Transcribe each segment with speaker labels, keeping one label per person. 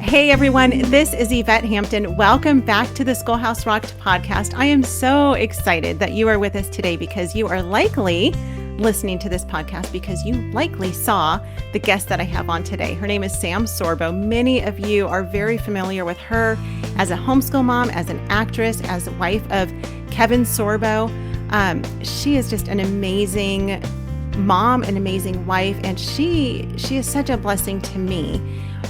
Speaker 1: Hey everyone, this is Yvette Hampton. Welcome back to the Schoolhouse Rocked Podcast. I am so excited that you are with us today because you are likely listening to this podcast because you likely saw the guest that I have on today. Her name is Sam Sorbo. Many of you are very familiar with her as a homeschool mom, as an actress, as a wife of Kevin Sorbo. She is just an amazing mom, an amazing wife, and she is such a blessing to me.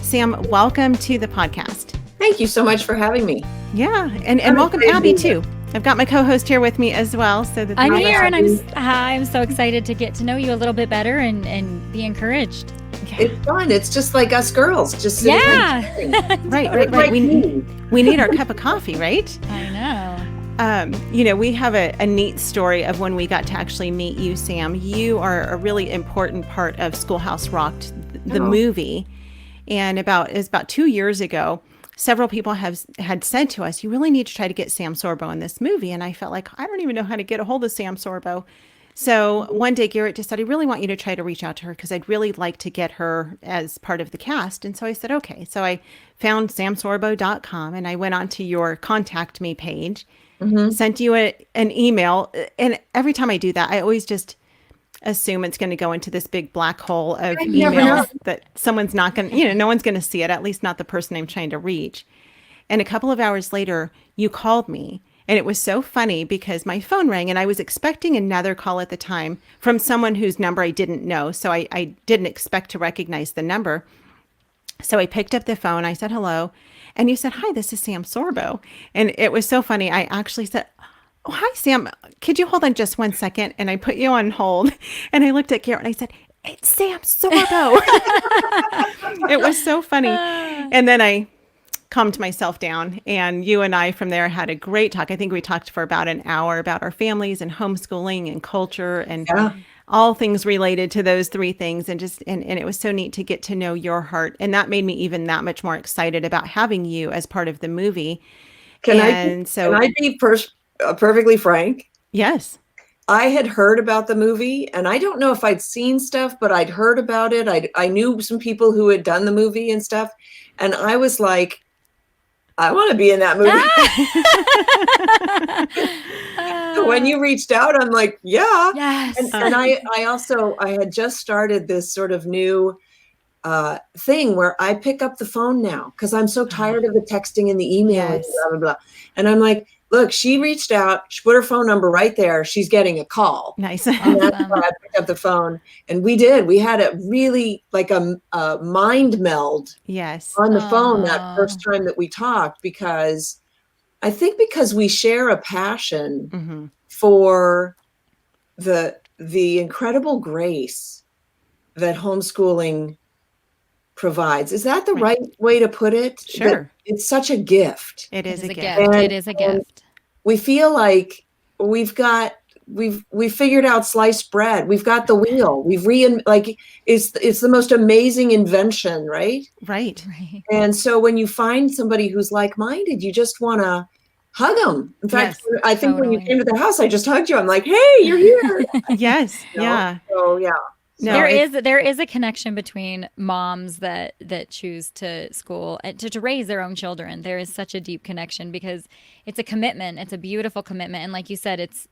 Speaker 1: Sam, welcome to the podcast.
Speaker 2: Thank you so much for having me.
Speaker 1: Yeah, and welcome Abby too. I've got my co-host here with me as well. So that
Speaker 3: I'm here, and I'm so excited to get to know you a little bit better and be encouraged.
Speaker 2: It's fun. It's just like us girls, just sitting
Speaker 1: right. We need our cup of coffee, right?
Speaker 3: I know.
Speaker 1: We have a neat story of when we got to actually meet you, Sam. You are a really important part of Schoolhouse Rocked, the movie. And it was about 2 years ago, several people had said to us, you really need to try to get Sam Sorbo in this movie. And I felt like, I don't even know how to get a hold of Sam Sorbo. So one day Garrett just said, I really want you to try to reach out to her because I'd really like to get her as part of the cast. And so I said, okay. So I found samsorbo.com and I went onto your contact me page, sent you an email. And every time I do that, I always just assume it's going to go into this big black hole of emails that someone's not going to, no one's going to see it, at least not the person I'm trying to reach. And a couple of hours later, you called me. And it was so funny because my phone rang and I was expecting another call at the time from someone whose number I didn't know. So I didn't expect to recognize the number. So I picked up the phone. I said, hello. And you said, hi, this is Sam Sorbo. And it was so funny. I actually said, oh, hi, Sam. Could you hold on just 1 second? And I put you on hold. And I looked at Garrett and I said, it's Sam Sorbo. It was so funny. And then I calmed myself down. And you and I from there had a great talk. I think we talked for about an hour about our families and homeschooling and culture and all things related to those three things. And it was so neat to get to know your heart. And that made me even that much more excited about having you as part of the movie.
Speaker 2: Can I be perfectly frank?
Speaker 1: Yes.
Speaker 2: I had heard about the movie and I don't know if I'd seen stuff, but I'd heard about it. I knew some people who had done the movie and stuff. And I was like, I want to be in that movie. So when you reached out, I'm like, yeah.
Speaker 3: Yes.
Speaker 2: And I had just started this sort of new thing where I pick up the phone now because I'm so tired of the texting and the email and blah, blah, blah. And I'm like, look, she reached out, she put her phone number right there. She's getting a call.
Speaker 1: Nice.
Speaker 2: And that's why I picked up the phone. And we had a really like a mind meld on the phone that first time that we talked, because I think because we share a passion for the incredible grace that homeschooling provides. Is that the right way to put it?
Speaker 1: Sure.
Speaker 2: That it's such a gift.
Speaker 1: It is a gift.
Speaker 3: It is a gift.
Speaker 2: We feel like we've figured out sliced bread. We've got the wheel. It's the most amazing invention, right?
Speaker 1: Right.
Speaker 2: And so when you find somebody who's like-minded, you just want to hug them. In fact, I think when you came to the house, I just hugged you. I'm like, hey, you're here.
Speaker 1: Yes. Yeah.
Speaker 2: So yeah.
Speaker 1: No,
Speaker 3: there is a connection between moms that choose to school and to raise their own children. There is such a deep connection because it's a commitment. It's a beautiful commitment, and like you said, it's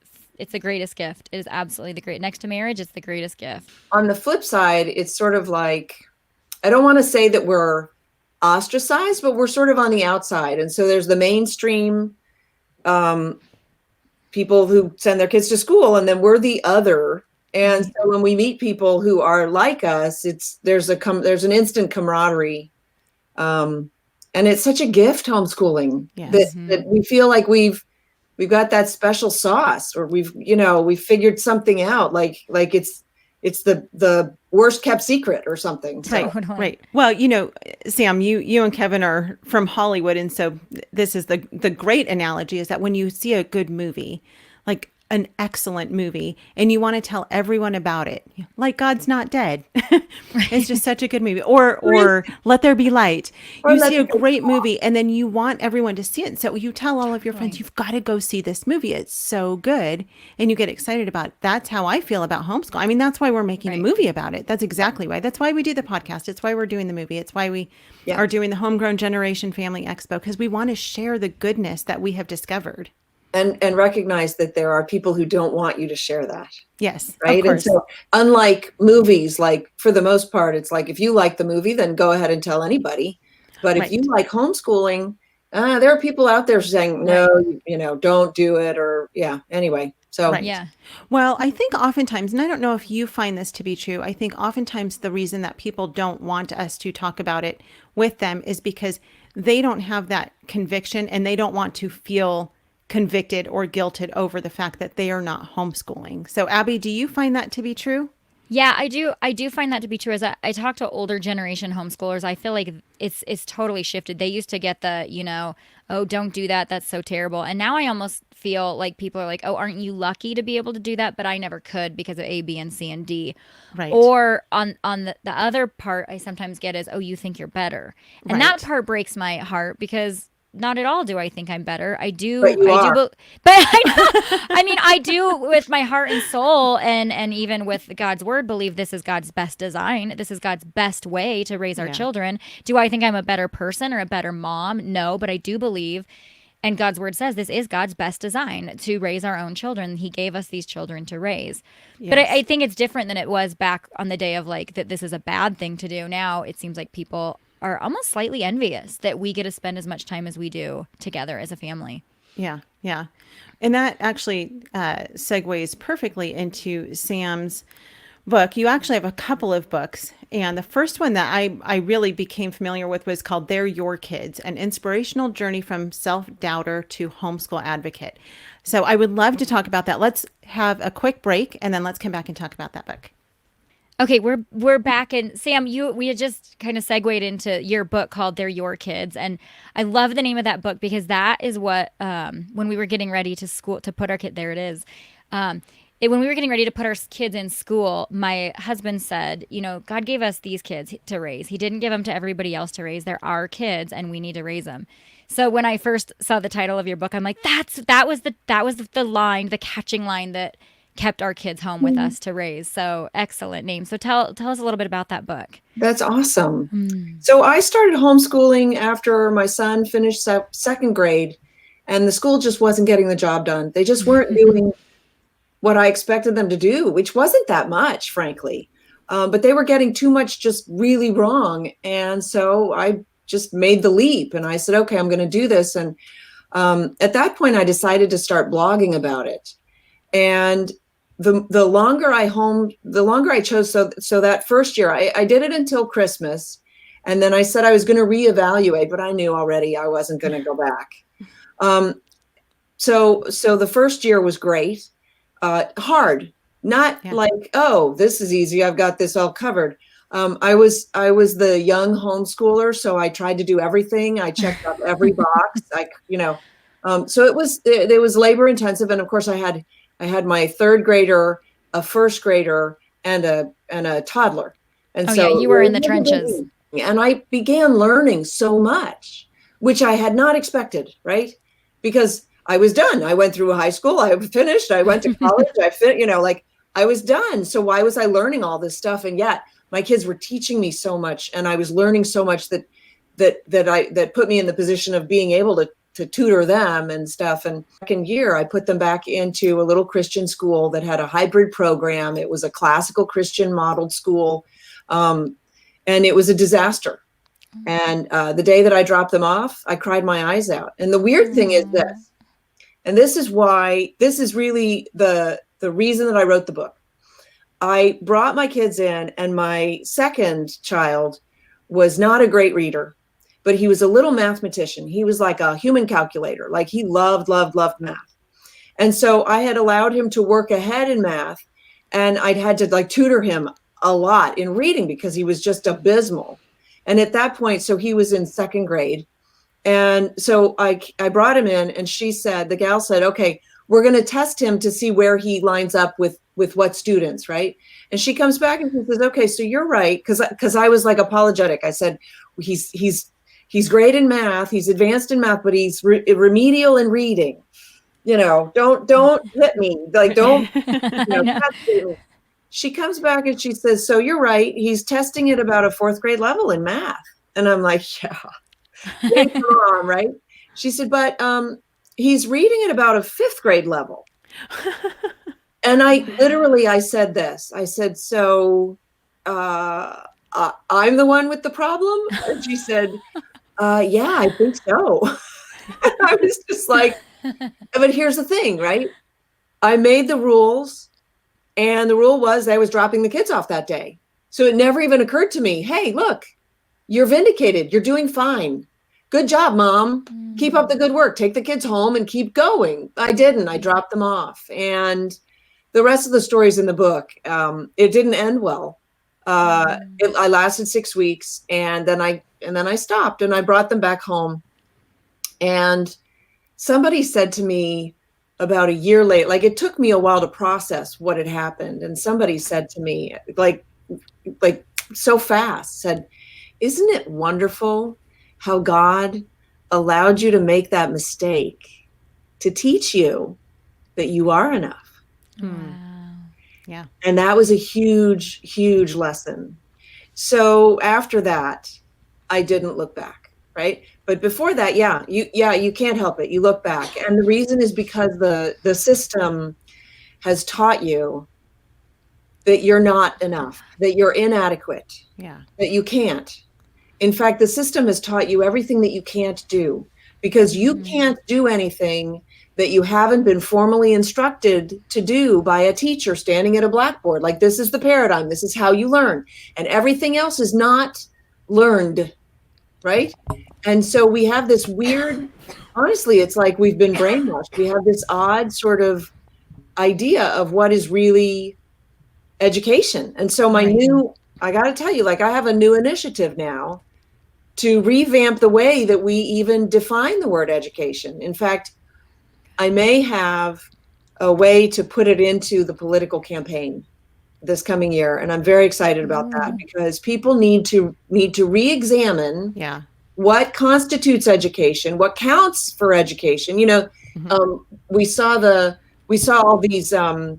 Speaker 3: the greatest gift. It is absolutely next to marriage. It's the greatest gift.
Speaker 2: On the flip side, it's sort of like, I don't want to say that we're ostracized, but we're sort of on the outside, and so there's the mainstream people who send their kids to school, and then we're the other. And so when we meet people who are like us, there's an instant camaraderie, and it's such a gift, homeschooling, that we feel like we've got that special sauce, or we've figured something out, like it's the worst kept secret or something. So.
Speaker 1: Right. Well, Sam, you and Kevin are from Hollywood, and so this is the great analogy is that when you see a good movie, like an excellent movie and you want to tell everyone about it, like God's Not Dead. It's just such a good movie. Or Let There Be Light. You see a great movie and then you want everyone to see it. So you tell all of your friends, you've got to go see this movie. It's so good. And you get excited about it. That's how I feel about homeschool. I mean, that's why we're making a movie about it. That's exactly why. That's why we do the podcast. It's why we're doing the movie. It's why we are doing the Homegrown Generation Family Expo, because we want to share the goodness that we have discovered.
Speaker 2: And recognize that there are people who don't want you to share that.
Speaker 1: Yes.
Speaker 2: Right. And so unlike movies, like for the most part, it's like, if you like the movie, then go ahead and tell anybody. But if you like homeschooling, there are people out there saying, no, don't do it. Or anyway. So,
Speaker 1: Well, I think oftentimes, and I don't know if you find this to be true, I think oftentimes the reason that people don't want us to talk about it with them is because they don't have that conviction and they don't want to feel convicted or guilted over the fact that they are not homeschooling. So Abby, do you find that to be true?
Speaker 3: Yeah, I do. I do find that to be true. As I talk to older generation homeschoolers, I feel like it's totally shifted. They used to get the, oh, don't do that. That's so terrible. And now I almost feel like people are like, oh, aren't you lucky to be able to do that? But I never could because of A, B, and C, and D.
Speaker 1: Right.
Speaker 3: Or on the other part, I sometimes get is, oh, you think you're better. And that part breaks my heart because not at all do I think I'm better. I do.
Speaker 2: But you are.
Speaker 3: But I mean, I do with my heart and soul, and even with God's word, believe this is God's best design. This is God's best way to raise our children. Do I think I'm a better person or a better mom? No, but I do believe, and God's word says this is God's best design to raise our own children. He gave us these children to raise. Yes. But I think it's different than it was back on the day of like that this is a bad thing to do. Now it seems like people are almost slightly envious that we get to spend as much time as we do together as a family.
Speaker 1: Yeah. Yeah. And that actually segues perfectly into Sam's book. You actually have a couple of books. And the first one that I really became familiar with was called Theyre Your Kids, an inspirational journey from self-doubter to homeschool advocate. So I would love to talk about that. Let's have a quick break and then let's come back and talk about that book.
Speaker 3: Okay, we're back, and Sam, we had just kind of segued into your book called "They're Your Kids," and I love the name of that book because that is what when we were getting ready to put our kid, there it is. When we were getting ready to put our kids in school, my husband said, God gave us these kids to raise. He didn't give them to everybody else to raise. They're our kids, and we need to raise them. So when I first saw the title of your book, I'm like, that was the line, the catching line that kept our kids home with us to raise. So excellent name. So tell us a little bit about that book.
Speaker 2: That's awesome. So I started homeschooling after my son finished second grade, and the school just wasn't getting the job done. They just weren't doing what I expected them to do, which wasn't that much, frankly. But they were getting too much just really wrong. And so I just made the leap and I said, okay, I'm going to do this. And at that point, I decided to start blogging about it. And the longer I chose. So that first year, I did it until Christmas. And then I said I was going to reevaluate, but I knew already I wasn't going to go back. So the first year was great, hard, not like, oh, this is easy, I've got this all covered. I was the young homeschooler, so I tried to do everything. I checked off every box, so it was labor intensive. And of course I had my third grader, a first grader, and a toddler. And
Speaker 3: you were in the trenches.
Speaker 2: And I began learning so much, which I had not expected, right? Because I was done. I went through high school. I finished. I went to college. I was done. So why was I learning all this stuff? And yet my kids were teaching me so much, and I was learning so much that put me in the position of being able to tutor them and stuff. And second year, I put them back into a little Christian school that had a hybrid program. It was a classical Christian modeled school. And it was a disaster. And the day that I dropped them off, I cried my eyes out. And the weird thing is this, and this is really the reason that I wrote the book. I brought my kids in, and my second child was not a great reader, but he was a little mathematician. He was like a human calculator. Like he loved math. And so I had allowed him to work ahead in math, and I'd had to tutor him a lot in reading because he was just abysmal. And at that point, so he was in second grade. And so I brought him in, and the gal said, okay, we're going to test him to see where he lines up with what students, right? And she comes back and she says, okay, so you're right. Cause I was like apologetic. I said, he's great in math. He's advanced in math, but he's remedial in reading. Don't hit me. Like, don't, She comes back and she says, so you're right. He's testing at about a 4th grade level in math. And I'm like, yeah, on, right? She said, but he's reading at about a 5th grade level. And I said this. I said, so I'm the one with the problem? And she said, yeah, I think so. I was just like, but here's the thing, right? I made the rules, and the rule was I was dropping the kids off that day. So it never even occurred to me, hey, look, you're vindicated. You're doing fine. Good job, Mom. Keep up the good work. Take the kids home and keep going. I didn't. I dropped them off. And the rest of the story's in the book. It didn't end well. I lasted 6 weeks, and then I stopped, and I brought them back home. And somebody said to me about a year later, like, it took me a while to process what had happened. And somebody said to me, like so fast, said, isn't it wonderful how God allowed you to make that mistake to teach you that you are enough?
Speaker 3: Wow.
Speaker 1: Yeah.
Speaker 2: And that was a huge, huge lesson. So after that, I didn't look back, right? But before that, you can't help it. You look back. And the reason is because the system has taught you that you're not enough, that you're inadequate, that you can't. In fact, the system has taught you everything that you can't do, because you can't do anything that you haven't been formally instructed to do by a teacher standing at a blackboard. Like, this is the paradigm. This is how you learn. And everything else is not learned, right? And so we have this weird, honestly, it's like we've been brainwashed. We have this odd sort of idea of what is really education. And so I got to tell you, like, I have a new initiative now to revamp the way that we even define the word education. In fact, I may have a way to put it into the political campaign this coming year. And I'm very excited about that, because people need to re-examine what constitutes education, what counts for education. We saw all these, the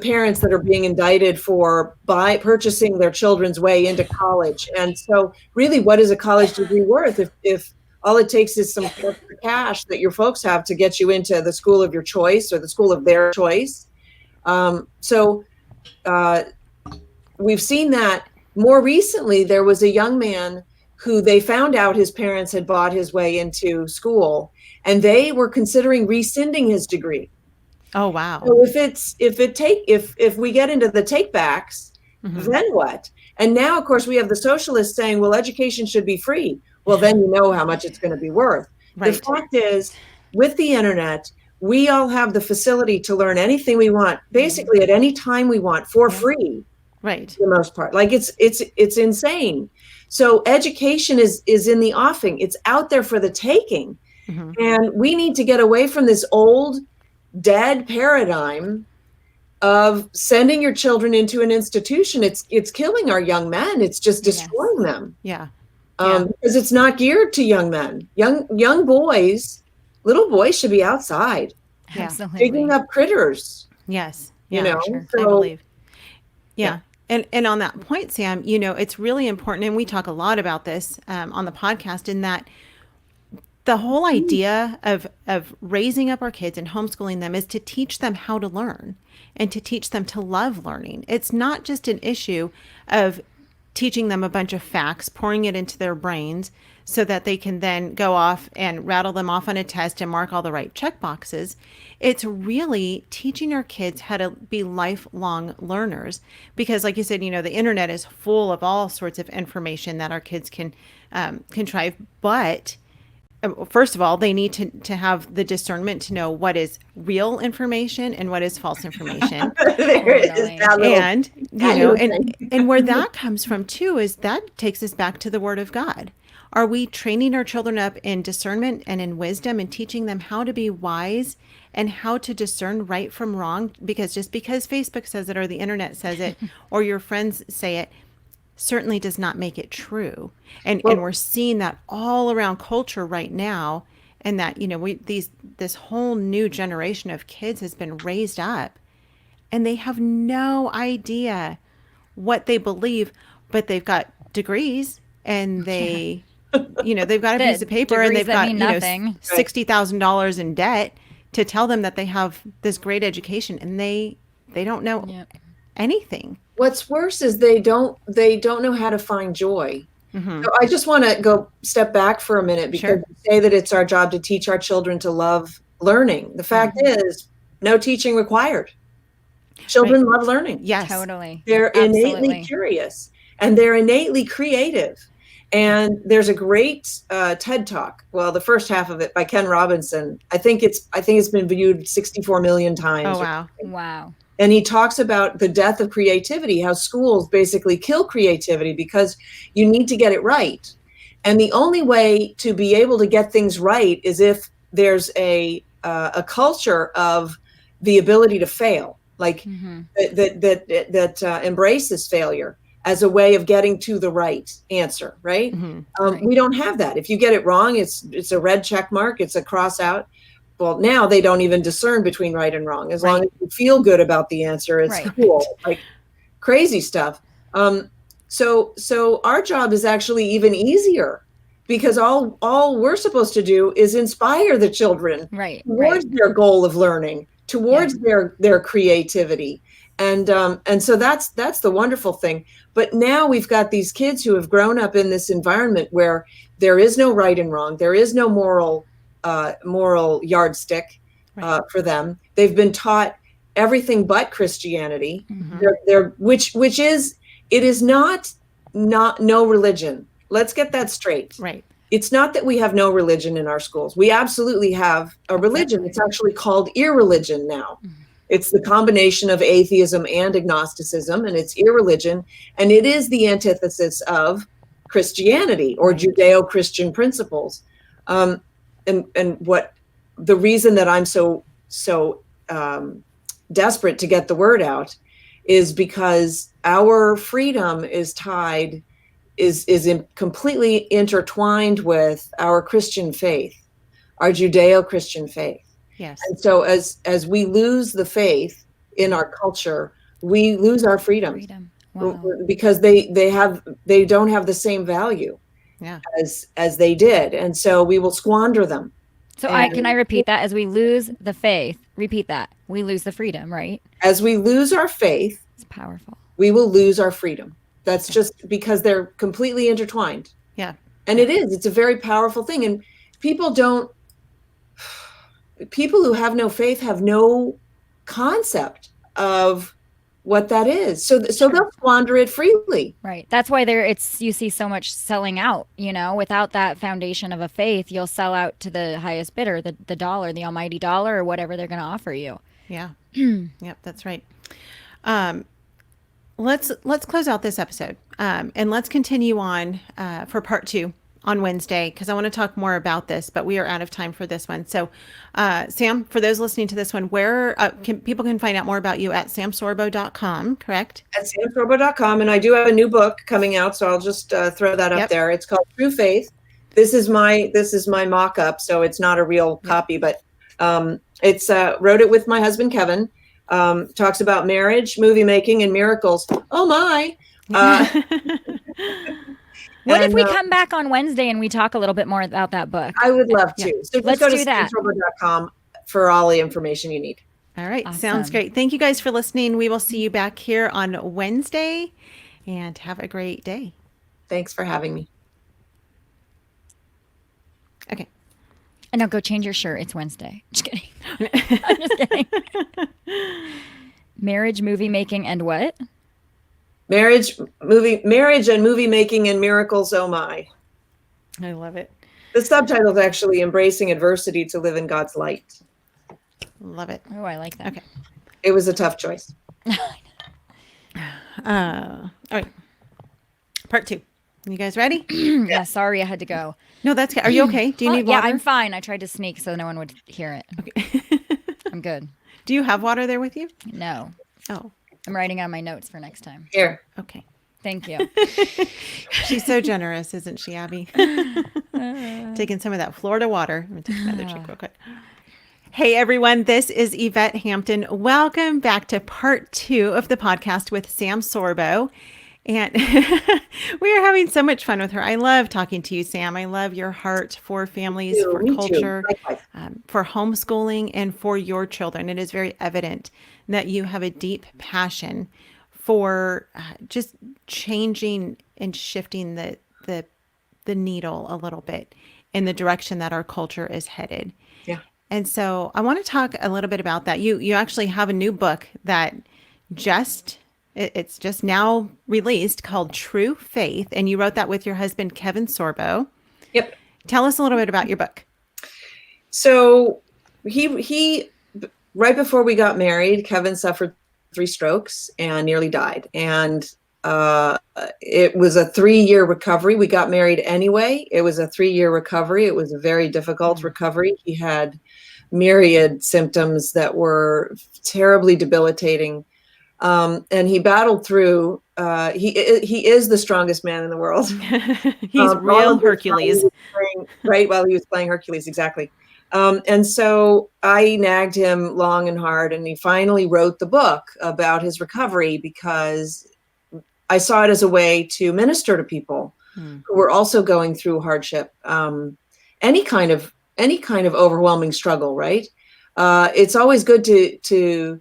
Speaker 2: parents that are being indicted for purchasing their children's way into college. And so really, what is a college degree worth if all it takes is some cash that your folks have to get you into the school of your choice or the school of their choice? We've seen that. More recently, there was a young man who they found out his parents had bought his way into school, and they were considering rescinding his degree.
Speaker 1: Oh, wow.
Speaker 2: So if we get into the takebacks, then what? And now, of course, we have the socialists saying, well, education should be free. Well, then you know how much it's going to be worth. Right. The fact is, with the internet, we all have the facility to learn anything we want, basically at any time we want, for free.
Speaker 1: Right.
Speaker 2: For the most part. Like, it's insane. So education is in the offing. It's out there for the taking. And we need to get away from this old, dead paradigm of sending your children into an institution. It's killing our young men. It's just destroying them. Because it's not geared to young men. Young boys, little boys should be outside.
Speaker 3: Absolutely.
Speaker 2: Digging up critters.
Speaker 1: Yes.
Speaker 2: Sure.
Speaker 1: I believe. And on that point, Sam, it's really important, and we talk a lot about this on the podcast, in that the whole idea of raising up our kids and homeschooling them is to teach them how to learn and to teach them to love learning. It's not just an issue of teaching them a bunch of facts, pouring it into their brains so that they can then go off and rattle them off on a test and mark all the right check boxes. It's really teaching our kids how to be lifelong learners, because, like you said, the internet is full of all sorts of information that our kids can contrive. But first of all, they need to have the discernment to know what is real information and what is false information. And where that comes from too is that takes us back to the Word of God. Are we training our children up in discernment and in wisdom and teaching them how to be wise and how to discern right from wrong? Because just because Facebook says it or the internet says it or your friends say it certainly does not make it true. And we're seeing that all around culture right now. And that, this whole new generation of kids has been raised up and they have no idea what they believe, but they've got degrees and they've got a piece of paper and they've got, $60,000 in debt to tell them that they have this great education and they don't know anything.
Speaker 2: What's worse is they don't know how to find joy. Mm-hmm. So I just want to go step back for a minute because we say that it's our job to teach our children to love learning. The fact is, no teaching required. Children love learning.
Speaker 1: Yes,
Speaker 3: totally.
Speaker 2: They're innately curious and they're innately creative. And there's a great TED Talk. Well, the first half of it by Ken Robinson. I think it's been viewed 64 million times.
Speaker 1: Oh wow!
Speaker 3: Wow.
Speaker 2: And he talks about the death of creativity, how schools basically kill creativity because you need to get it right. And the only way to be able to get things right is if there's a culture of the ability to fail, like that embraces failure as a way of getting to the right answer, right? Mm-hmm. We don't have that. If you get it wrong, it's a red check mark, it's a cross out. Well, now they don't even discern between right and wrong. As long as you feel good about the answer, it's cool. Like crazy stuff. So our job is actually even easier because all we're supposed to do is inspire the children towards their goal of learning, towards their creativity. And so that's the wonderful thing. But now we've got these kids who have grown up in this environment where there is no right and wrong. There is no moral yardstick for them. They've been taught everything but Christianity. Mm-hmm. Which is not no religion. Let's get that straight.
Speaker 1: Right.
Speaker 2: It's not that we have no religion in our schools. We absolutely have a religion. It's actually called irreligion now. Mm-hmm. It's the combination of atheism and agnosticism, and it's irreligion, and it is the antithesis of Christianity or Judeo-Christian principles. And what the reason that I'm so desperate to get the word out is because our freedom is completely intertwined with our Christian faith, our Judeo-Christian faith.
Speaker 1: Yes.
Speaker 2: And so as we lose the faith in our culture, we lose our freedom. Wow. Because they don't have the same value as they did. And so we will squander them.
Speaker 3: So can I repeat that? As we lose the faith, repeat that. We lose the freedom, right?
Speaker 2: As we lose our faith,
Speaker 3: it's powerful.
Speaker 2: We will lose our freedom. That's just because they're completely intertwined.
Speaker 1: Yeah.
Speaker 2: And it's a very powerful thing. And people who have no faith have no concept of what that is. So they'll squander it freely.
Speaker 3: Right. That's why you see so much selling out, without that foundation of a faith, you'll sell out to the highest bidder, the dollar, the almighty dollar, or whatever they're going to offer you.
Speaker 1: Yeah. Yep. That's right. Let's close out this episode. And let's continue on, for part 2 on Wednesday, because I want to talk more about this, but we are out of time for this one. So, Sam, for those listening to this one, where people can find out more about you at samsorbo.com, correct?
Speaker 2: At samsorbo.com. And I do have a new book coming out, so I'll just throw that up there. It's called True Faith. This is my mock-up, so it's not a real copy, but it's wrote it with my husband, Kevin. Talks about marriage, movie making, and miracles. Oh, my.
Speaker 3: What if we come back on Wednesday and we talk a little bit more about that book?
Speaker 2: I would love to. So
Speaker 3: let's
Speaker 2: go
Speaker 3: do
Speaker 2: to
Speaker 3: that.
Speaker 2: samsorbo.com for all the information you need.
Speaker 1: All right.
Speaker 3: Awesome.
Speaker 1: Sounds great. Thank you guys for listening. We will see you back here on Wednesday, and have a great day.
Speaker 2: Thanks for having me.
Speaker 1: Okay.
Speaker 3: And now go change your shirt. It's Wednesday. Just kidding. I'm just kidding. Marriage, movie making, and what?
Speaker 2: Marriage and movie making and miracles, oh my.
Speaker 1: I love it.
Speaker 2: The subtitle is actually Embracing Adversity to Live in God's Light.
Speaker 1: Love it.
Speaker 3: Oh, I like that.
Speaker 1: Okay.
Speaker 2: It was a tough choice.
Speaker 1: All right. Part 2. You guys ready?
Speaker 3: Yeah, sorry I had to go.
Speaker 1: No, that's good. Are you okay? Do you need water?
Speaker 3: Yeah, I'm fine. I tried to sneak so no one would hear it. Okay. I'm good.
Speaker 1: Do you have water there with you?
Speaker 3: No.
Speaker 1: Oh.
Speaker 3: I'm writing on my notes for next time.
Speaker 2: Here.
Speaker 1: Okay.
Speaker 3: Thank you.
Speaker 1: She's so generous, isn't she, Abby? Taking some of that Florida water. I'm going to take another drink real quick. Hey, everyone. This is Yvette Hampton. Welcome back to part 2 of the podcast with Sam Sorbo. And we are having so much fun with her. I love talking to you, Sam. I love your heart for families, for culture, for homeschooling, and for your children. It is very evident that you have a deep passion for just changing and shifting the needle a little bit in the direction that our culture is headed.
Speaker 2: Yeah.
Speaker 1: And so I want to talk a little bit about that. You actually have a new book that it's just now released called True Faith. And you wrote that with your husband, Kevin Sorbo.
Speaker 2: Yep.
Speaker 1: Tell us a little bit about your book.
Speaker 2: So he right before we got married, Kevin suffered 3 strokes and nearly died. And it was a 3-year recovery. We got married anyway. It was a 3-year recovery. It was a very difficult recovery. He had myriad symptoms that were terribly debilitating. And he battled through. He is the strongest man in the world.
Speaker 1: He's real Hercules.
Speaker 2: Right, while he was playing Hercules, exactly. And so I nagged him long and hard, and he finally wrote the book about his recovery because I saw it as a way to minister to people who were also going through hardship, any kind of overwhelming struggle. Right? It's always good to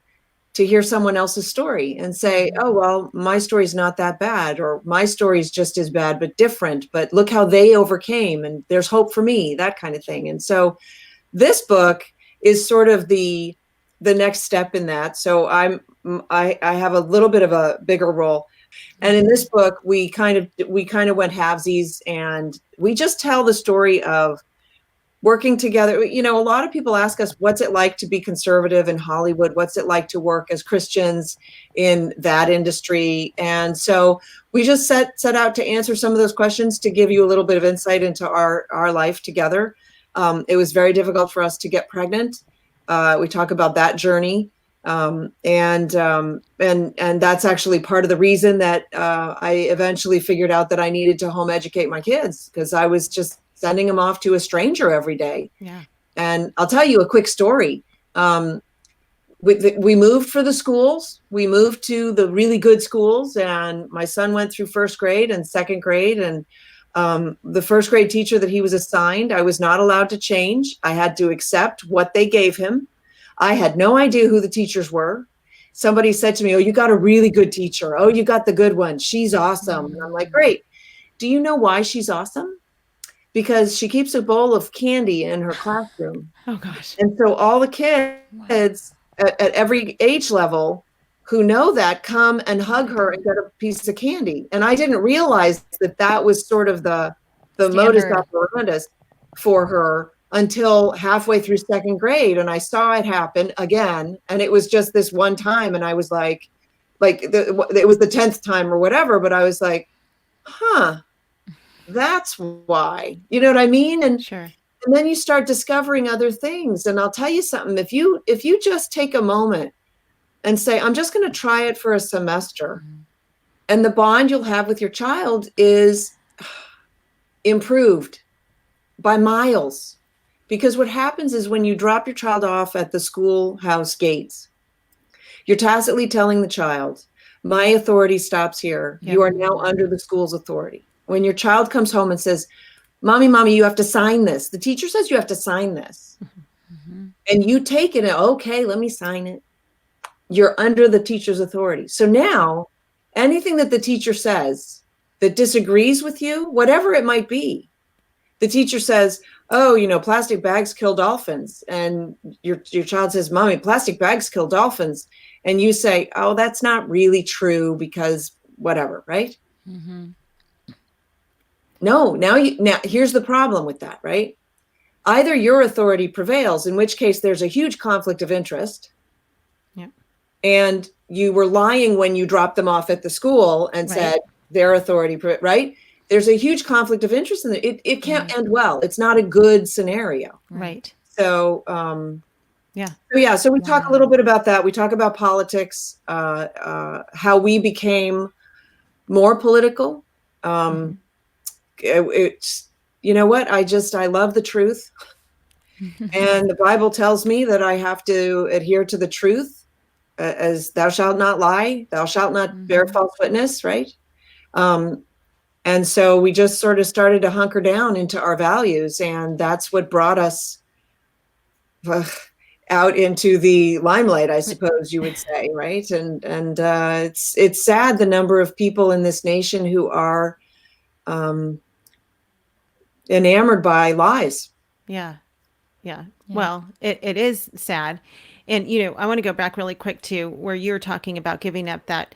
Speaker 2: hear someone else's story and say, oh, well, my story's not that bad, or my story's just as bad, but different, but look how they overcame and there's hope for me, that kind of thing. And so this book is sort of the next step in that. So I have a little bit of a bigger role. And in this book, we kind of went halvesies, and we just tell the story of working together. You know, a lot of people ask us, what's it like to be conservative in Hollywood? What's it like to work as Christians in that industry? And so we just set out to answer some of those questions, to give you a little bit of insight into our life together. It was very difficult for us to get pregnant. We talk about that journey. And that's actually part of the reason that I eventually figured out that I needed to home educate my kids, because I was just sending them off to a stranger every day. Yeah. And I'll tell you a quick story. We moved for the schools. We moved to the really good schools, and my son went through 1st grade and 2nd grade. And the 1st grade teacher that he was assigned, I was not allowed to change. I had to accept what they gave him. I had no idea who the teachers were. Somebody said to me, oh, you got a really good teacher. Oh, you got the good one. She's awesome. And I'm like, great. Do you know why she's awesome? Because she keeps a bowl of candy in her classroom.
Speaker 1: Oh, gosh.
Speaker 2: And so all the kids at every age level who know that come and hug her and get a piece of candy. And I didn't realize that was sort of the modus operandi for her until halfway through 2nd grade. And I saw it happen again. And it was just this one time. And I was like it was the 10th time or whatever, but I was like, huh. That's why, you know what I mean? And
Speaker 1: sure.
Speaker 2: And then you start discovering other things. And I'll tell you something, if you just take a moment and say, I'm just going to try it for a semester, and the bond you'll have with your child is improved by miles. Because what happens is when you drop your child off at the schoolhouse gates, you're tacitly telling the child, my authority stops here. Yep. You are now under the school's authority. When your child comes home and says, Mommy, you have to sign this. The teacher says you have to sign this. Mm-hmm. And you take it, okay, let me sign it. You're under the teacher's authority. So now anything that the teacher says that disagrees with you, whatever it might be, the teacher says, oh, plastic bags kill dolphins. And your child says, Mommy, plastic bags kill dolphins. And you say, oh, that's not really true because whatever, right? Mm-hmm. No, now here's the problem with that, right? Either your authority prevails, in which case there's a huge conflict of interest. Yeah. And you were lying when you dropped them off at the school and said their authority, right? there's a huge conflict of interest in it. It can't end well. It's not a good scenario.
Speaker 1: Right.
Speaker 2: So, so we talk a little bit about that. We talk about politics, how we became more political. It's, you know what? I love the truth. And the Bible tells me that I have to adhere to the truth, as thou shalt not lie, thou shalt not bear false witness, right? And so we just sort of started to hunker down into our values, and that's what brought us out into the limelight, I suppose you would say, right? And it's sad, the number of people in this nation who are enamored by lies.
Speaker 1: Yeah. Well, it is sad. And, I want to go back really quick to where you're talking about giving up that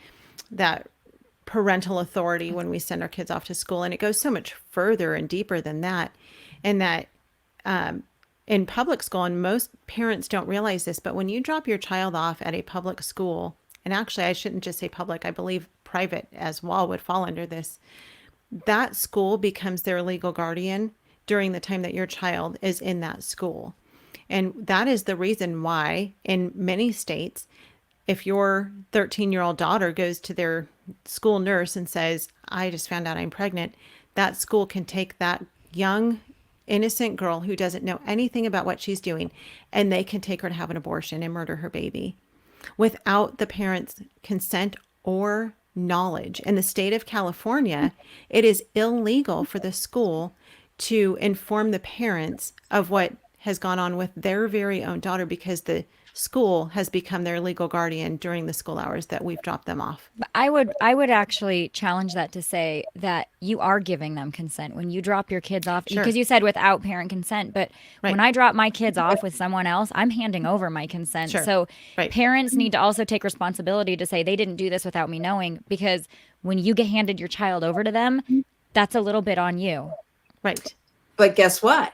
Speaker 1: parental authority when we send our kids off to school. And it goes so much further and deeper than that. And that in public school, and most parents don't realize this, but when you drop your child off at a public school, and actually I shouldn't just say public, I believe private as well would fall under this, that school becomes their legal guardian during the time that your child is in that school. And that is the reason why in many states, if your 13-year-old daughter goes to their school nurse and says, I just found out I'm pregnant, that school can take that young, innocent girl who doesn't know anything about what she's doing, and they can take her to have an abortion and murder her baby without the parent's consent or knowledge. In the state of California, it is illegal for the school to inform the parents of what has gone on with their very own daughter, because the school has become their legal guardian during the school hours that we've dropped them off.
Speaker 3: I would actually challenge that to say that you are giving them consent when you drop your kids off, because you said without parent consent, but when I drop my kids off with someone else, I'm handing over my consent. So parents need to also take responsibility to say they didn't do this without me knowing, because when you get handed your child over to them, that's a little bit on you.
Speaker 1: Right.
Speaker 2: But guess what?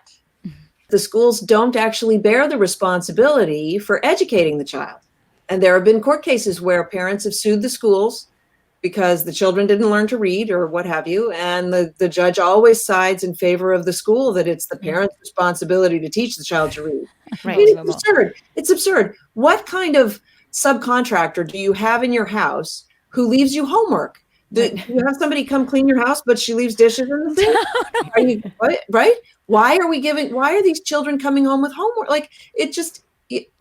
Speaker 2: The schools don't actually bear the responsibility for educating the child. And there have been court cases where parents have sued the schools because the children didn't learn to read or what have you. And the judge always sides in favor of the school, that it's the parent's responsibility to teach the child to read.
Speaker 1: Right.
Speaker 2: I mean, it's absurd. It's absurd. What kind of subcontractor do you have in your house who leaves you homework? Do you have somebody come clean your house, but she leaves dishes in the sink? Are you, right? Why are these children coming home with homework? Like, it just,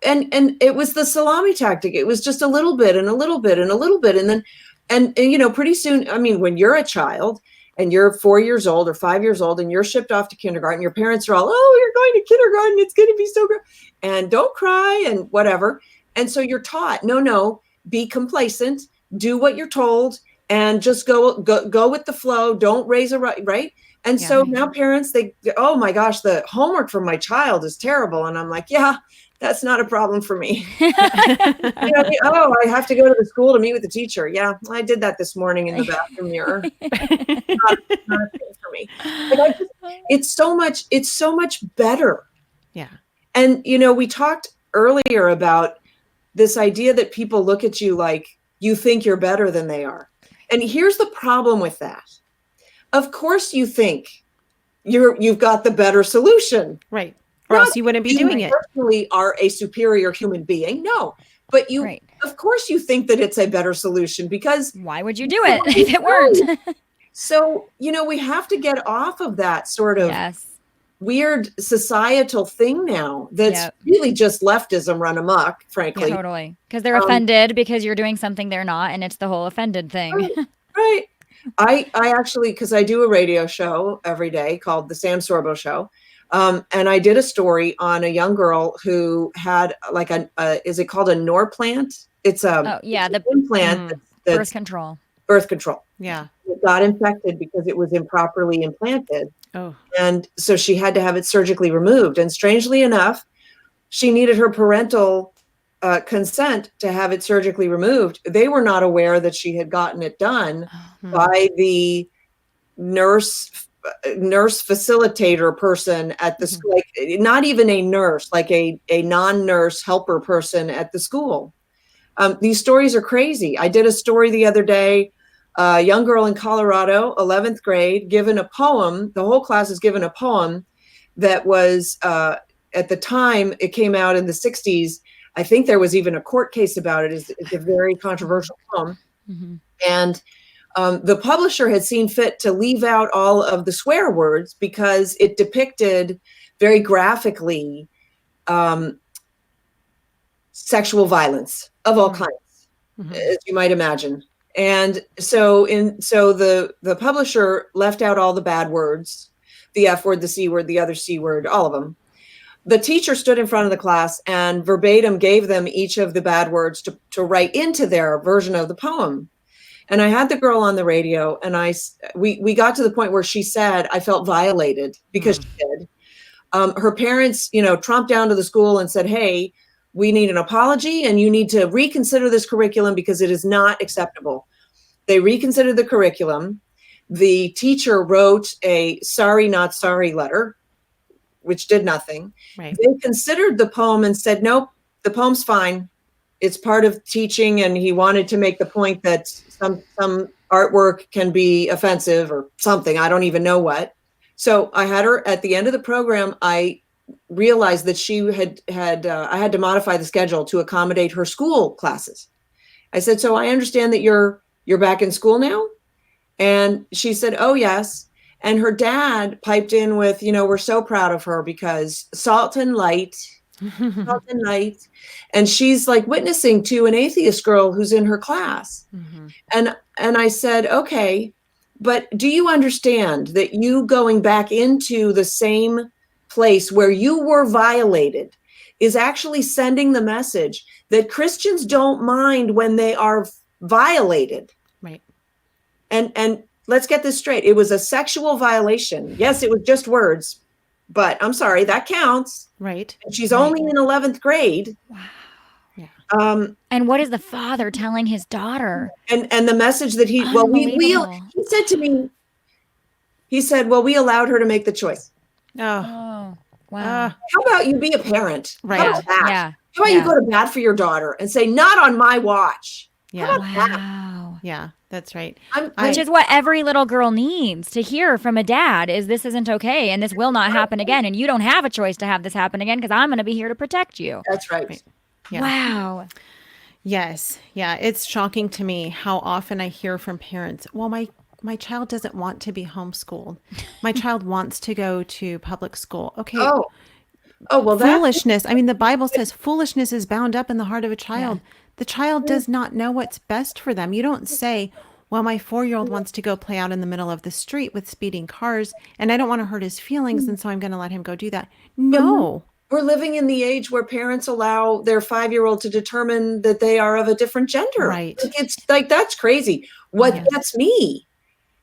Speaker 2: and it was the salami tactic. It was just a little bit and a little bit and a little bit. And then, and pretty soon, I mean, when you're a child and you're 4 years old or 5 years old and you're shipped off to kindergarten, your parents are all, oh, you're going to kindergarten, it's going to be so great. And don't cry and whatever. And so you're taught, no, be complacent, do what you're told, and just go with the flow. Don't raise a right. And so now parents, oh my gosh, the homework for my child is terrible. And I'm like, yeah, that's not a problem for me. Oh, I have to go to the school to meet with the teacher. Yeah, I did that this morning in the bathroom mirror. not a thing for me. But it's so much better.
Speaker 1: Yeah.
Speaker 2: And, we talked earlier about this idea that people look at you like you think you're better than they are. And here's the problem with that. Of course you think you've got the better solution.
Speaker 1: Right. Or else you wouldn't be doing it.
Speaker 2: You personally are a superior human being. No. But of course you think that it's a better solution, because
Speaker 3: why would you do it if it weren't?
Speaker 2: So, we have to get off of that sort of weird societal thing now that's really just leftism run amok, frankly.
Speaker 3: Totally. Because they're offended because you're doing something they're not, and it's the whole offended thing.
Speaker 2: Right. I actually, because I do a radio show every day called The Sam Sorbo Show. And I did a story on a young girl who had like is it called a Norplant? It's the implant.
Speaker 3: Birth control.
Speaker 2: Birth control.
Speaker 1: Yeah.
Speaker 2: It got infected because it was improperly implanted.
Speaker 1: Oh.
Speaker 2: And so she had to have it surgically removed. And strangely enough, she needed her parental consent to have it surgically removed. They were not aware that she had gotten it done by the nurse facilitator person at the school, like not even a nurse, like a non-nurse helper person at the school. These stories are crazy. I did a story the other day a young girl in Colorado, 11th grade, given a poem. The whole class is given a poem that was, at the time, it came out in the 60s. I think there was even a court case about it. It's a very controversial poem. Mm-hmm. And the publisher had seen fit to leave out all of the swear words because it depicted very graphically sexual violence of all kinds, as you might imagine. And so the publisher left out all the bad words, the F word, the C word, the other C word, all of them. The teacher stood in front of the class and verbatim gave them each of the bad words to write into their version of the poem. And I had the girl on the radio, and we got to the point where she said, I felt violated because she did. Her parents, tromped down to the school and said, hey, we need an apology and you need to reconsider this curriculum because it is not acceptable. They reconsidered the curriculum. The teacher wrote a sorry, not sorry letter, which did nothing. Right. They considered the poem and said, nope, the poem's fine. It's part of teaching. And he wanted to make the point that some artwork can be offensive or something. I don't even know what. So I had her at the end of the program. I realized that she I had to modify the schedule to accommodate her school classes. I said, so I understand that you're back in school now? And she said, oh, yes. And her dad piped in with, we're so proud of her because salt and light. And she's like witnessing to an atheist girl who's in her class. Mm-hmm. And I said, okay, but do you understand that you going back into the same place where you were violated is actually sending the message that Christians don't mind when they are violated.
Speaker 1: Right.
Speaker 2: And let's get this straight. It was a sexual violation. Yes, it was just words, but I'm sorry, that counts.
Speaker 1: Right.
Speaker 2: And she's only in 11th grade. Wow.
Speaker 3: Yeah. And what is the father telling his daughter?
Speaker 2: And the message that he said to me, he said, well, we allowed her to make the choice.
Speaker 3: Oh, wow.
Speaker 2: How about you be a parent?
Speaker 1: Right.
Speaker 2: How about that?
Speaker 3: Yeah.
Speaker 2: How about you go to bat for your daughter and say, not on my watch?
Speaker 1: Yeah.
Speaker 3: Wow.
Speaker 1: Yeah, that's right.
Speaker 3: Which is what every little girl needs to hear from a dad is this isn't okay and this will not happen again. And you don't have a choice to have this happen again because I'm going to be here to protect you.
Speaker 2: That's right.
Speaker 1: Yeah.
Speaker 3: Wow.
Speaker 1: Yes. Yeah. It's shocking to me how often I hear from parents, well, my child doesn't want to be homeschooled. My child wants to go to public school. Okay.
Speaker 2: Oh, well,
Speaker 1: foolishness. I mean, the Bible says foolishness is bound up in the heart of a child. Yeah. The child does not know what's best for them. You don't say, well, my 4-year-old wants to go play out in the middle of the street with speeding cars, and I don't want to hurt his feelings, and so I'm going to let him go do that. No.
Speaker 2: We're living in the age where parents allow their 5-year-old to determine that they are of a different gender.
Speaker 1: Right.
Speaker 2: It's like, that's crazy. What gets me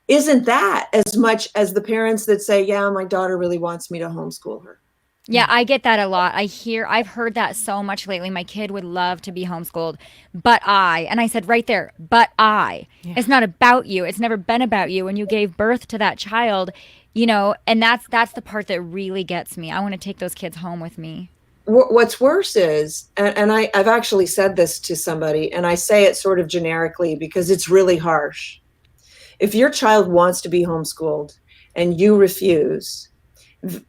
Speaker 2: isn't that as much as the parents that say, yeah, my daughter really wants me to homeschool her.
Speaker 3: Yeah, I get that a lot. I've heard that so much lately. My kid would love to be homeschooled, and I said right there, it's not about you. It's never been about you. When you gave birth to that child, and that's the part that really gets me. I want to take those kids home with me.
Speaker 2: What's worse is, and I've actually said this to somebody, and I say it sort of generically because it's really harsh. If your child wants to be homeschooled and you refuse,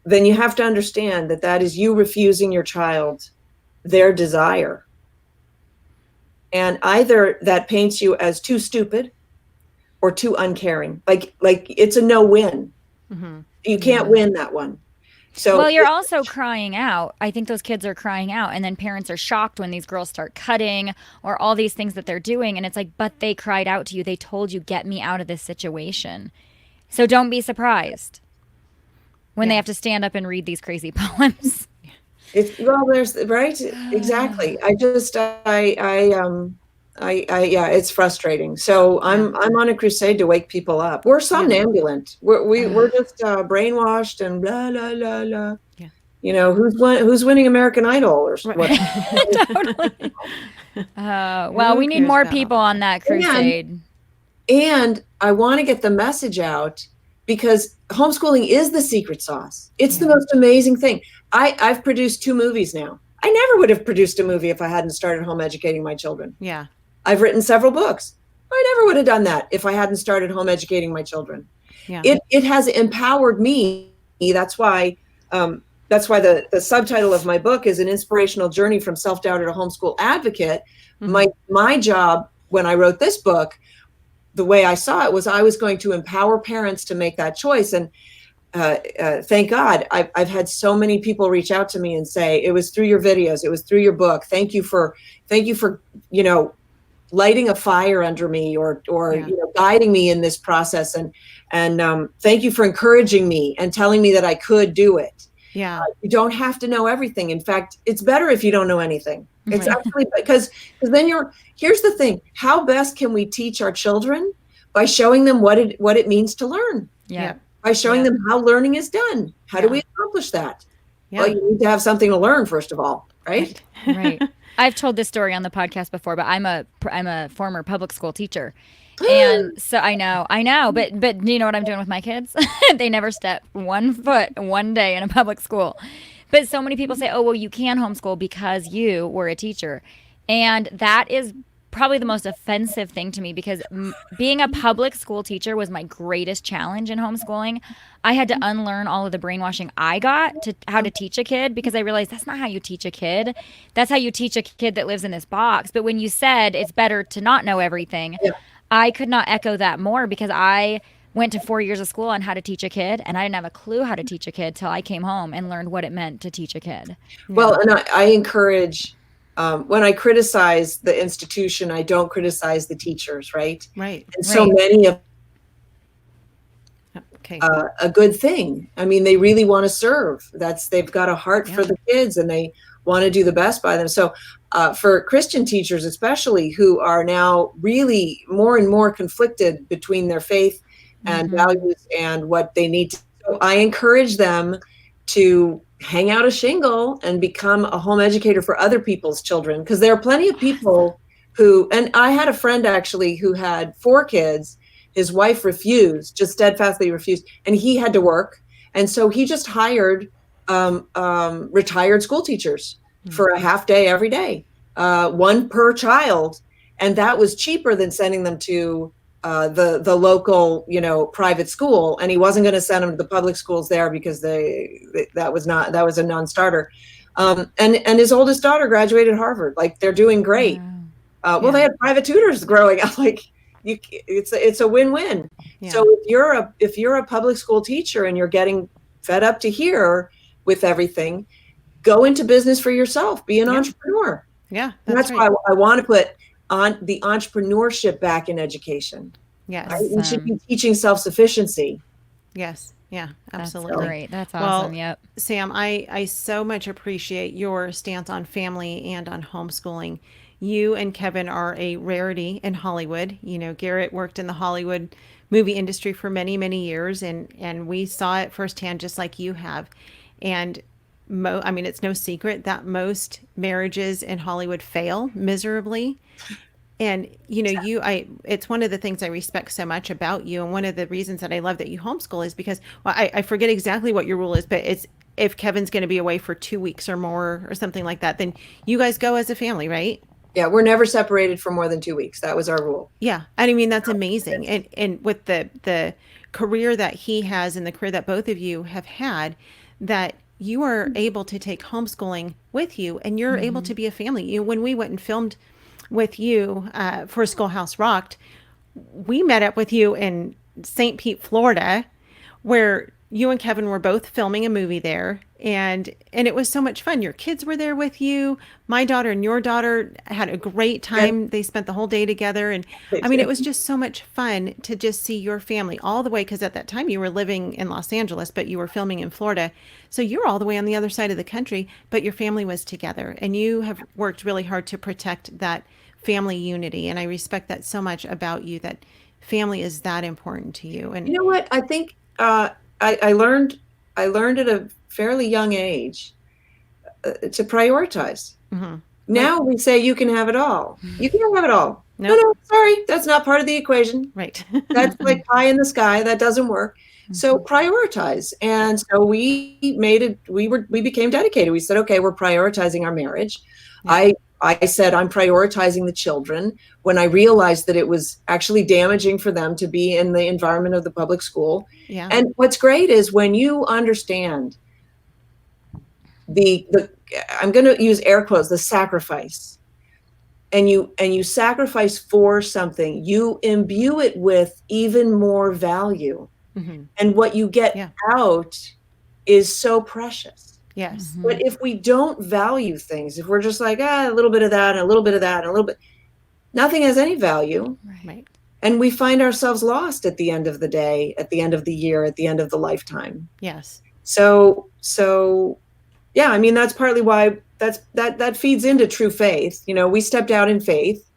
Speaker 2: then you have to understand that is you refusing your child their desire. And either that paints you as too stupid or too uncaring. Like it's a no-win. Mm-hmm. You can't win that one. So
Speaker 3: well, you're also crying out. I think those kids are crying out, and then parents are shocked when these girls start cutting or all these things that they're doing. And it's like, but they cried out to you. They told you, get me out of this situation. So don't be surprised when they have to stand up and read these crazy poems.
Speaker 2: There's right. Exactly. It's frustrating. So I'm on a crusade to wake people up. We're somnambulant. We're just brainwashed and blah, blah, blah, blah. Yeah. Who's winning American Idol or what?
Speaker 3: Totally. Well, we need more people on that crusade.
Speaker 2: And I want to get the message out because homeschooling is the secret sauce. It's the most amazing thing. I've produced 2 movies now. I never would have produced a movie if I hadn't started home educating my children.
Speaker 1: Yeah.
Speaker 2: I've written several books. I never would have done that if I hadn't started home educating my children. Yeah. It has empowered me. That's why the subtitle of my book is An Inspirational Journey from Self-Doubter to Homeschool Advocate. Mm-hmm. My job when I wrote this book, the way I saw it was I was going to empower parents to make that choice. And thank God, I've had so many people reach out to me and say, it was through your videos, it was through your book. Thank you for, lighting a fire under me or guiding me in this process. And thank you for encouraging me and telling me that I could do it.
Speaker 1: Yeah.
Speaker 2: You don't have to know everything. In fact, it's better if you don't know anything. It's actually because then here's the thing. How best can we teach our children? By showing them what it means to learn.
Speaker 3: Yeah.
Speaker 2: By showing them how learning is done. How do we accomplish that? Yeah. Well, you need to have something to learn, first of all, right?
Speaker 3: Right. I've told this story on the podcast before, but I'm a former public school teacher. And so I know, but do you know what I'm doing with my kids? They never step one foot one day in a public school. But so many people say, oh, well, you can homeschool because you were a teacher. And that is probably the most offensive thing to me, because being a public school teacher was my greatest challenge in homeschooling. I had to unlearn all of the brainwashing I got to how to teach a kid, because I realized that's not how you teach a kid. That's how you teach a kid that lives in this box. But when you said it's better to not know everything, I could not echo that more, because I went to 4 years of school on how to teach a kid, and I didn't have a clue how to teach a kid till I came home and learned what it meant to teach a kid.
Speaker 2: Well, and I encourage, when I criticize the institution, I don't criticize the teachers, right?
Speaker 1: Right.
Speaker 2: And so many of a good thing. I mean, they really want to serve. They've got a heart for the kids, and they want to do the best by them. So for Christian teachers, especially, who are now really more and more conflicted between their faith and values and what they need to. So I encourage them to hang out a shingle and become a home educator for other people's children, because there are plenty of people who, and I had a friend actually who had 4 kids. His wife refused, just steadfastly refused, and he had to work. And so he just hired retired school teachers for a half day every day, 1 per child. And that was cheaper than sending them to the local, private school. And he wasn't going to send them to the public schools there, because that was a non-starter. And his oldest daughter graduated Harvard. Like, they're doing great. Well, they had private tutors growing up. Like, it's a win-win. Yeah. So if you're a public school teacher and you're getting fed up to here with everything, go into business for yourself. Be an entrepreneur.
Speaker 1: Yeah,
Speaker 2: that's why I want to put on the entrepreneurship back in education.
Speaker 1: Yes,
Speaker 2: right? We should be teaching self-sufficiency.
Speaker 1: Yes. Yeah, absolutely.
Speaker 3: That's great. That's awesome.
Speaker 1: Well,
Speaker 3: yep.
Speaker 1: Sam, I so much appreciate your stance on family and on homeschooling. You and Kevin are a rarity in Hollywood. Garrett worked in the Hollywood movie industry for many, many years, and we saw it firsthand, just like you have. And it's no secret that most marriages in Hollywood fail miserably. And, it's one of the things I respect so much about you. And one of the reasons that I love that you homeschool is because, well, I forget exactly what your rule is, but it's if Kevin's going to be away for 2 weeks or more or something like that, then you guys go as a family, right?
Speaker 2: Yeah, we're never separated for more than 2 weeks. That was our rule.
Speaker 1: Yeah. And I mean, that's amazing. And with the career that he has and the career that both of you have had, that you are able to take homeschooling with you, and you're able to be a family. When we went and filmed with you for Schoolhouse Rocked, we met up with you in St. Pete, Florida, where you and Kevin were both filming a movie there, and it was so much fun. Your kids were there with you. My daughter and your daughter had a great time. Yeah. They spent the whole day together, and I mean, it was just so much fun to just see your family all the way, because at that time you were living in Los Angeles, but you were filming in Florida. So you're all the way on the other side of the country, but your family was together, and you have worked really hard to protect that family unity. And I respect that so much about you, that family is that important to you. And
Speaker 2: you know what? I think I learned at a fairly young age to prioritize. Mm-hmm. Now we say you can have it all. You can't have it all. Nope. No, sorry, that's not part of the equation.
Speaker 1: Right.
Speaker 2: That's like pie in the sky. That doesn't work. Mm-hmm. So prioritize. And so we became dedicated. We said, okay, we're prioritizing our marriage. Yeah. I said, I'm prioritizing the children when I realized that it was actually damaging for them to be in the environment of the public school.
Speaker 1: Yeah.
Speaker 2: And what's great is when you understand the I'm going to use air quotes, the sacrifice, and you sacrifice for something, you imbue it with even more value. Mm-hmm. And what you get out is so precious.
Speaker 1: Yes.
Speaker 2: Mm-hmm. But if we don't value things, if we're just like, a little bit of that and a little bit of that and a little bit, nothing has any value.
Speaker 1: Right.
Speaker 2: And we find ourselves lost at the end of the day, at the end of the year, at the end of the lifetime.
Speaker 1: Yes.
Speaker 2: So yeah, I mean, that's partly why that feeds into true faith. You know, we stepped out in faith.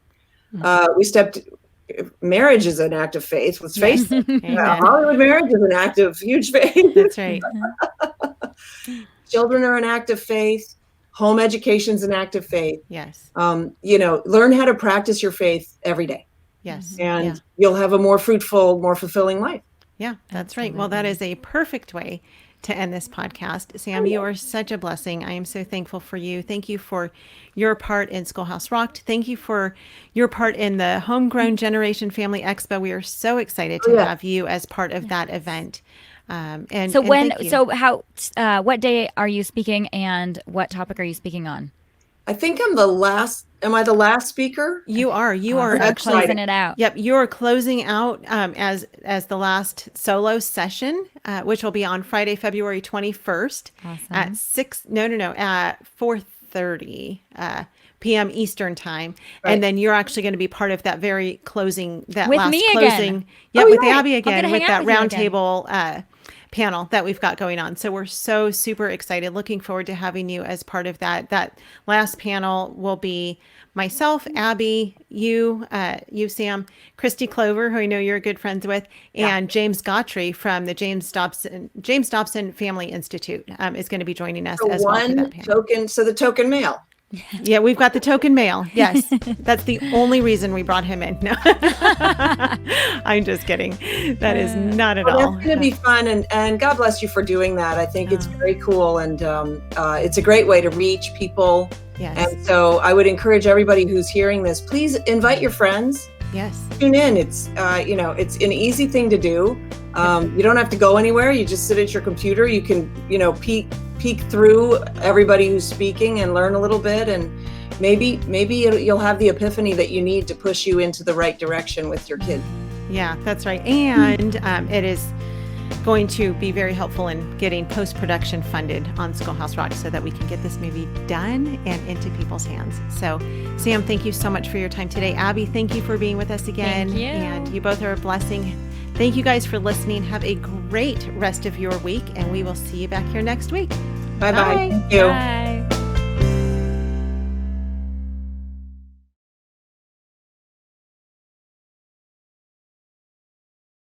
Speaker 2: Marriage is an act of faith. Let's face it. Hollywood marriage is an act of huge faith.
Speaker 1: That's right.
Speaker 2: Children are an act of faith. Home education is an act of faith.
Speaker 1: Yes.
Speaker 2: You know, learn how to practice your faith every day.
Speaker 1: Yes.
Speaker 2: And you'll have a more fruitful, more fulfilling life.
Speaker 1: Yeah, that's right. Well, that is a perfect way to end this podcast. Sam, you are such a blessing. I am so thankful for you. Thank you for your part in Schoolhouse Rocked. Thank you for your part in the Homegrown Generation Family Expo. We are so excited to have you as part of that event.
Speaker 3: What day are you speaking and what topic are you speaking on?
Speaker 2: I think I'm the last. Am I the last speaker?
Speaker 1: You are. You are
Speaker 3: closing it out.
Speaker 1: Yep, you are closing out as the last solo session, which will be on Friday, February 21st at 4:30 p.m. Eastern time, and then you're actually going to be part of that very closing. With last
Speaker 3: me
Speaker 1: closing.
Speaker 3: Again.
Speaker 1: Yeah, with Abby again, with that roundtable panel that we've got going on. So we're so super excited. Looking forward to having you as part of that. That last panel will be myself, Abby, you, Sam, Christy Clover, who I know you're good friends with, and James Gautry from the James Dobson Family Institute is going to be joining us as well for that panel.
Speaker 2: The token male.
Speaker 1: Yeah, we've got the token male. Yes. That's the only reason we brought him in. No. I'm just kidding. That is not at all.
Speaker 2: That's going to be fun. And God bless you for doing that. I think it's very cool. And it's a great way to reach people.
Speaker 1: Yes.
Speaker 2: And so I would encourage everybody who's hearing this, please invite your friends.
Speaker 1: Yes.
Speaker 2: Tune in. It's, it's an easy thing to do. You don't have to go anywhere. You just sit at your computer. You can, peek through everybody who's speaking and learn a little bit, and maybe you'll have the epiphany that you need to push you into the right direction with your kid.
Speaker 1: Yeah, that's right. And it is going to be very helpful in getting post-production funded on Schoolhouse Rock so that we can get this movie done and into people's hands. So Sam, thank you so much for your time today. Abby, thank you for being with us again.
Speaker 3: Thank you.
Speaker 1: And you both are a blessing. Thank you guys for listening. Have a great rest of your week, and we will see you back here next week.
Speaker 2: Bye-bye.
Speaker 1: Bye.
Speaker 2: Thank you.
Speaker 3: Bye.